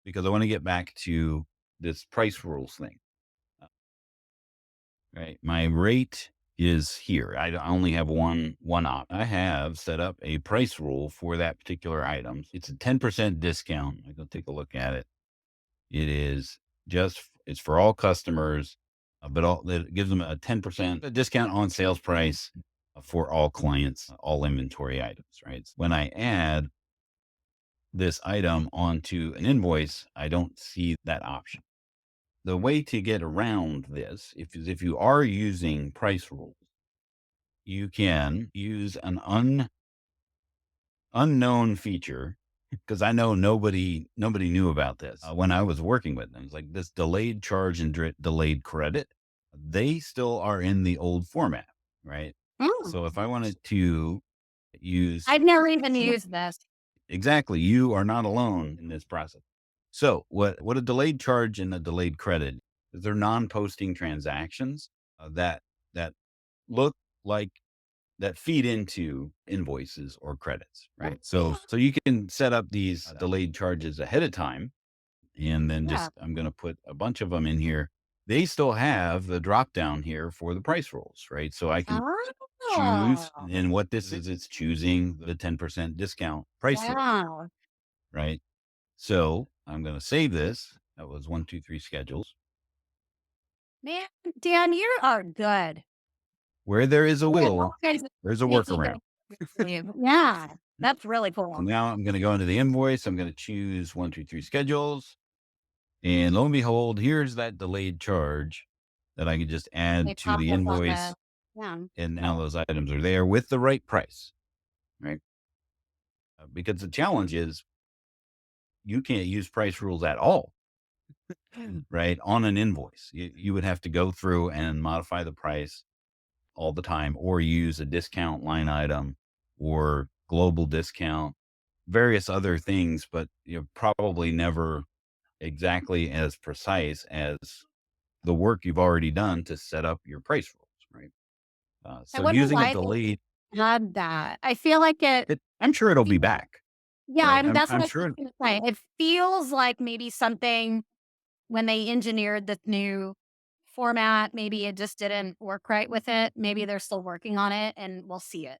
because I want to get back to this price rules thing. uh, Right. My rate is here. I only have one op. I have set up a price rule for that particular item. It's a 10% discount. I go take a look at it. It is it's for all customers, but it gives them a 10% discount on sales price for all clients, all inventory items, right? When I add this item onto an invoice, I don't see that option. The way to get around this, if you are using price rules, you can use an unknown feature, because I know nobody knew about this when I was working with them. It's like this delayed charge and delayed credit. They still are in the old format, right? Mm. So if I wanted to use I've never even used this. exactly, you are not alone in this process. So what a delayed charge and a delayed credit is, they're non-posting transactions that look like that feed into invoices or credits, right? So you can set up these delayed charges ahead of time, and then Yeah. just I'm going to put a bunch of them in here. They still have the drop down here for the price rules, right? So I can choose, Oh, and what this is, it's choosing the 10% discount price rule, wow. right? So I'm going to save this. That was 1, 2, 3 schedules. Man, Dan, you are good. Where there is a You have all will, kinds of there's a sneaky workaround. things for you. Yeah, that's really So cool. now I'm going to go into the invoice. I'm going to choose 1, 2, 3 schedules. And lo and behold, here's that delayed charge that I can just They add to pop the up on invoice. the yeah. And now those items are there with the right price, right? Because the challenge is you can't use price rules at all, right? On an invoice, you would have to go through and modify the price all the time, or use a discount line item or global discount, various other things, but you're probably never exactly as precise as the work you've already done to set up your price rules, right? I So wonder using a why they delayed, had that. I feel like I'm sure it'll be feel back, yeah, right? that's what I'm I was sure. gonna say. It feels like maybe something when they engineered this new format, maybe it just didn't work right with it. Maybe they're still working on it and we'll see it.